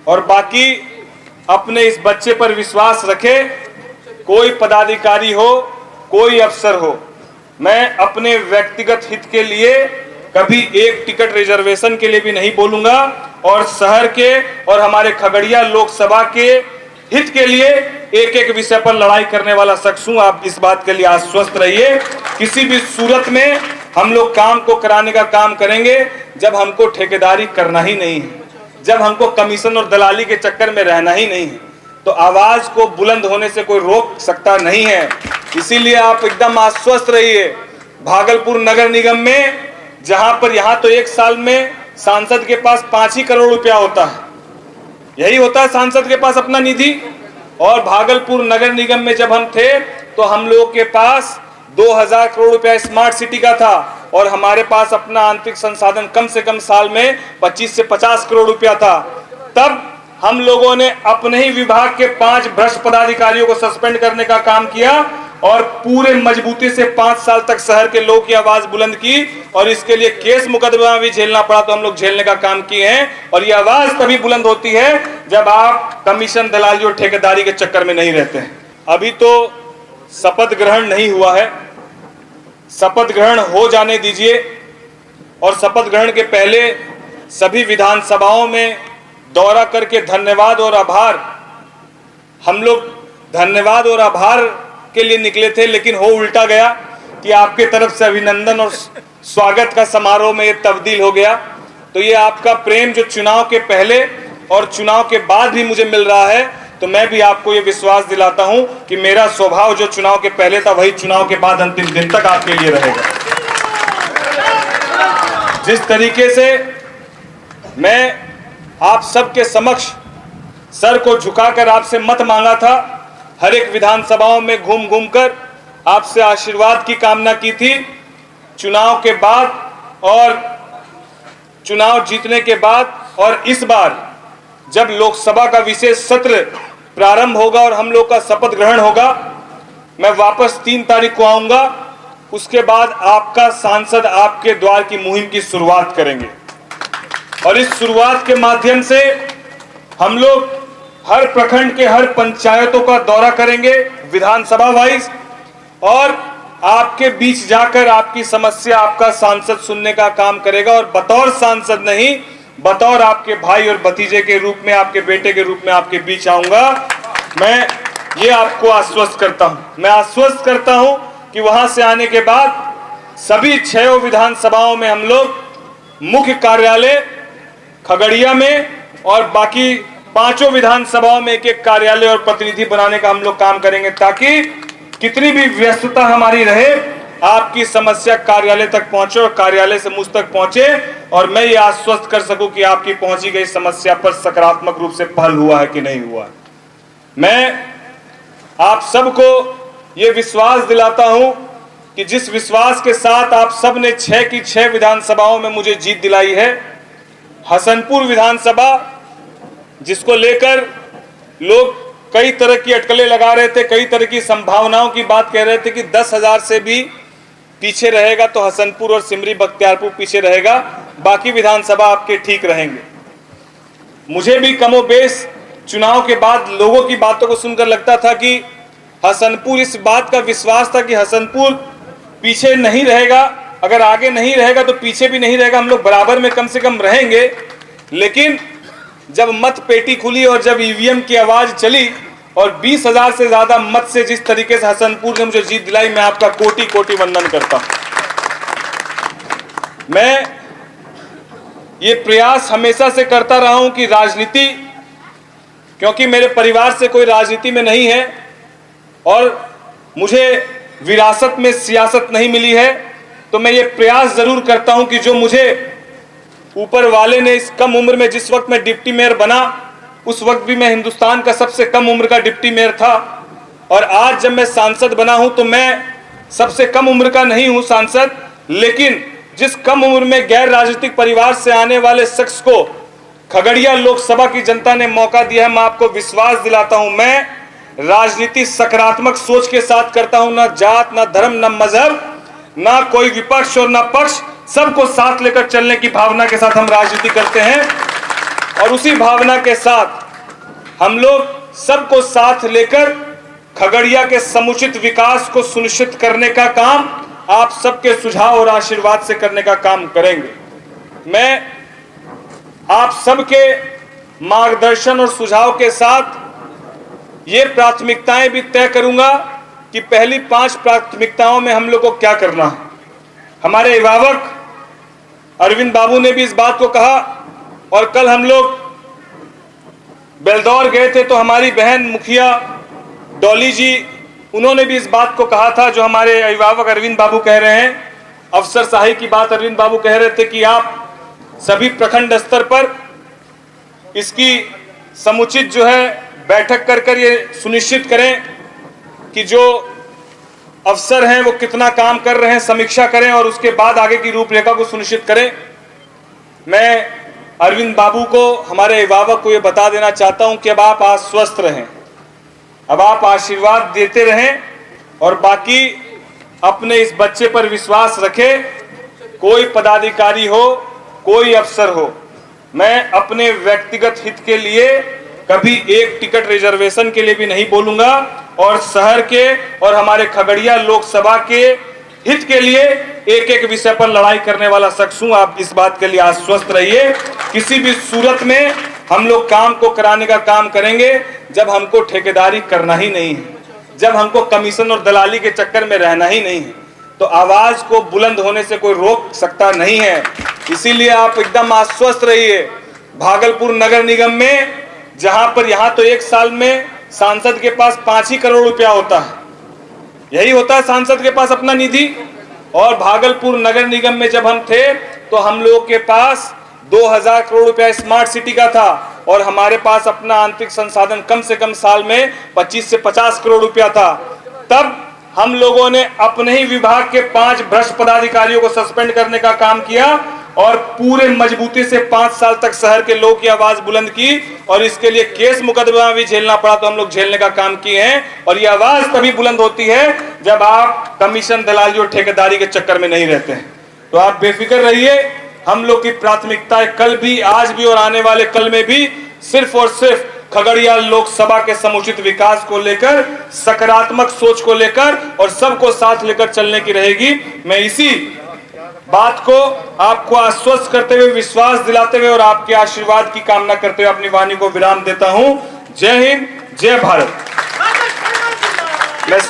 और बाकी अपने इस बच्चे पर विश्वास रखे। कोई पदाधिकारी हो, कोई अफसर हो, मैं अपने व्यक्तिगत हित के लिए कभी एक टिकट रिजर्वेशन के लिए भी नहीं बोलूंगा और शहर के और हमारे खगड़िया लोकसभा के हित के लिए एक एक विषय पर लड़ाई करने वाला शख्स हूं। आप इस बात के लिए आश्वस्त रहिए। किसी भी सूरत में हम लोग काम को कराने का काम करेंगे जब हमको ठेकेदारी करना ही नहीं है, जब हमको कमीशन और दलाली के चक्कर में रहना ही नहीं है, तो आवाज को बुलंद होने से कोई रोक सकता नहीं है। इसीलिए आप एकदम आश्वस्त रहिए। भागलपुर नगर निगम में जहां पर यहां तो एक साल में सांसद के पास 5 ही करोड़ रुपया होता है, यही होता है सांसद के पास अपना निधि। और भागलपुर नगर निगम में जब हम थे तो हम लोगों के पास 2000 करोड़ रुपया स्मार्ट सिटी का था और हमारे पास अपना आंतरिक संसाधन कम से कम साल में 25 से 50 करोड़ रुपया था। तब हम लोगों ने अपने ही विभाग के 5 भ्रष्ट पदाधिकारियों को सस्पेंड करने का काम किया और पूरे मजबूती से 5 साल तक शहर के लोगों की आवाज बुलंद की और इसके लिए केस मुकदमा भी झेलना पड़ा तो हम लोग झेलने का काम किए हैं। और ये आवाज तभी बुलंद होती है जब आप कमीशन, दलाली और ठेकेदारी के चक्कर में नहीं रहते हैं। अभी तो शपथ ग्रहण नहीं हुआ है, शपथ ग्रहण हो जाने दीजिए। और शपथ ग्रहण के पहले सभी विधानसभाओं में दौरा करके धन्यवाद और आभार, हम लोग धन्यवाद और आभार के लिए निकले थे, लेकिन हो उल्टा गया कि आपके तरफ से अभिनंदन और स्वागत का समारोह में ये तब्दील हो गया। तो ये आपका प्रेम जो चुनाव के पहले और चुनाव के बाद भी मुझे मिल रहा है, तो मैं भी आपको ये विश्वास दिलाता हूं कि मेरा स्वभाव जो चुनाव के पहले था वही चुनाव के बाद अंतिम दिन तक आपके लिए रहेगा। जिस तरीके से मैं आप सबके समक्ष सर को झुकाकर आपसे मत मांगा था, हर एक विधानसभाओं में घूम घूम कर आपसे आशीर्वाद की कामना की थी, चुनाव के बाद और चुनाव जीतने के बाद और इस बार जब लोकसभा का विशेष सत्र प्रारंभ होगा और हम लोग का शपथ ग्रहण होगा, मैं वापस 3 तारीख को आऊंगा। उसके बाद आपका सांसद आपके द्वार की मुहिम की शुरुआत करेंगे और इस शुरुआत के माध्यम से हम लोग हर प्रखंड के हर पंचायतों का दौरा करेंगे विधानसभा वाइज और आपके बीच जाकर आपकी समस्या आपका सांसद सुनने का काम करेगा। और बतौर सांसद नहीं, बतौर आपके भाई और भतीजे के रूप में, आपके बेटे के रूप में आपके बीच आऊंगा। मैं ये आपको आश्वस्त करता हूं। मैं आश्वस्त करता हूं कि वहां से आने के बाद सभी 6 विधानसभाओं में हम लोग मुख्य कार्यालय खगड़िया में और बाकी 5 विधानसभाओं में एक कार्यालय और प्रतिनिधि बनाने का हम लोग काम करेंगे, ताकि कितनी भी व्यस्तता हमारी रहे आपकी समस्या कार्यालय तक पहुंचे और कार्यालय से मुझ तक पहुंचे और मैं ये आश्वस्त कर सकूं कि आपकी पहुंची गई समस्या पर सकारात्मक रूप से पहल हुआ है कि नहीं हुआ। मैं आप सबको ये विश्वास दिलाता हूं कि जिस विश्वास के साथ आप सब ने 6 की 6 विधानसभाओं में मुझे जीत दिलाई है, हसनपुर विधानसभा जिसको लेकर लोग कई तरह की अटकलें लगा रहे थे, कई तरह की संभावनाओं की बात कह रहे थे कि 10,000 से भी पीछे रहेगा तो हसनपुर और सिमरी बख्तियारपुर पीछे रहेगा, बाकी विधानसभा आपके ठीक रहेंगे। मुझे भी कमोबेश चुनाव के बाद लोगों की बातों को सुनकर लगता था कि हसनपुर, इस बात का विश्वास था कि हसनपुर पीछे नहीं रहेगा, अगर आगे नहीं रहेगा तो पीछे भी नहीं रहेगा, हम लोग बराबर में कम से कम रहेंगे। लेकिन जब मत पेटी खुली और जब ईवीएम की आवाज चली और 20,000 से ज्यादा मत से जिस तरीके से हसनपुर ने मुझे जीत दिलाई, मैं आपका कोटि कोटि वंदन करता हूं। मैं ये प्रयास हमेशा से करता रहा हूं कि राजनीति, क्योंकि मेरे परिवार से कोई राजनीति में नहीं है और मुझे विरासत में सियासत नहीं मिली है, तो मैं ये प्रयास जरूर करता हूं कि जो मुझे ऊपर वाले ने इस कम उम्र में, जिस वक्त मैं डिप्टी मेयर बना उस वक्त भी मैं हिंदुस्तान का सबसे कम उम्र का डिप्टी मेयर था, और आज जब मैं सांसद बना हूं तो मैं सबसे कम उम्र का नहीं हूं सांसद, लेकिन जिस कम उम्र में गैर राजनीतिक परिवार से आने वाले शख्स को खगड़िया लोकसभा की जनता ने मौका दिया है, मैं आपको विश्वास दिलाता हूं मैं राजनीति सकारात्मक सोच के साथ करता हूं, ना जात, ना धर्म, ना मजहब, ना कोई विपक्ष और ना पक्ष, सबको साथ लेकर चलने की भावना के साथ हम राजनीति करते हैं। और उसी भावना के साथ हम लोग सबको साथ लेकर खगड़िया के समुचित विकास को सुनिश्चित करने का काम आप सबके सुझाव और आशीर्वाद से करने का काम करेंगे। मैं आप सबके मार्गदर्शन और सुझाव के साथ ये प्राथमिकताएं भी तय करूंगा कि पहली 5 प्राथमिकताओं में हम लोग को क्या करना है। हमारे अभिभावक अरविंद बाबू ने भी इस बात को कहा और कल हम लोग बेलदौर गए थे तो हमारी बहन मुखिया डॉली जी, उन्होंने भी इस बात को कहा था जो हमारे अभिभावक अरविंद बाबू कह रहे हैं। अफसरशाही की बात अरविंद बाबू कह रहे थे कि आप सभी प्रखंड स्तर पर इसकी समुचित जो है बैठक कर ये सुनिश्चित करें कि जो अफसर हैं वो कितना काम कर रहे हैं, समीक्षा करें और उसके बाद आगे की रूपरेखा को सुनिश्चित करें। मैं अरविंद बाबू को, हमारे अभिभावक को ये बता देना चाहता हूं कि अब आप आश्वस्त रहें, अब आप आशीर्वाद देते रहें और बाकी अपने इस बच्चे पर विश्वास रखें। कोई पदाधिकारी हो, कोई अफसर हो, मैं अपने व्यक्तिगत हित के लिए कभी एक टिकट रिजर्वेशन के लिए भी नहीं बोलूंगा और शहर के और हमारे खगड़िया लोकसभा के हित के लिए एक एक विषय पर लड़ाई करने वाला शख्स हूं। आप इस बात के लिए आश्वस्त रहिए। किसी भी सूरत में हम लोग काम को कराने का काम करेंगे जब हमको ठेकेदारी करना ही नहीं है, जब हमको कमीशन और दलाली के चक्कर में रहना ही नहीं है, तो आवाज को बुलंद होने से कोई रोक सकता नहीं है। इसीलिए आप एकदम आश्वस्त रहिए। भागलपुर नगर निगम में जहां पर यहां तो एक साल में सांसद के पास 5 ही करोड़ रुपया होता है, यही होता है सांसद के पास अपना निधि। और भागलपुर नगर निगम में जब हम थे तो हम लोगों के पास 2000 करोड़ रुपया स्मार्ट सिटी का था और हमारे पास अपना आंतरिक संसाधन कम से कम साल में 25 से 50 करोड़ रुपया था। तब हम लोगों ने अपने ही विभाग के 5 भ्रष्ट पदाधिकारियों को सस्पेंड करने का काम किया और पूरे मजबूती से 5 साल तक शहर के लोगों की आवाज बुलंद की और इसके लिए केस मुकदमा भी झेलना पड़ा तो हम लोग झेलने का काम किए हैं। और ये आवाज तभी बुलंद होती है जब आप कमीशन, दलाली और ठेकेदारी के चक्कर में नहीं रहते हैं। तो आप बेफिक्र रहिए। हम लोग की प्राथमिकताएं कल भी, आज भी और आने वाले कल में भी सिर्फ और सिर्फ खगड़िया लोकसभा के समुचित विकास को लेकर, सकारात्मक सोच को लेकर और सबको साथ लेकर चलने की रहेगी। मैं इसी बात को आपको आश्वस्त करते हुए, विश्वास दिलाते हुए और आपके आशीर्वाद की कामना करते हुए अपनी वाणी को विराम देता हूं। जय हिंद, जय भारत।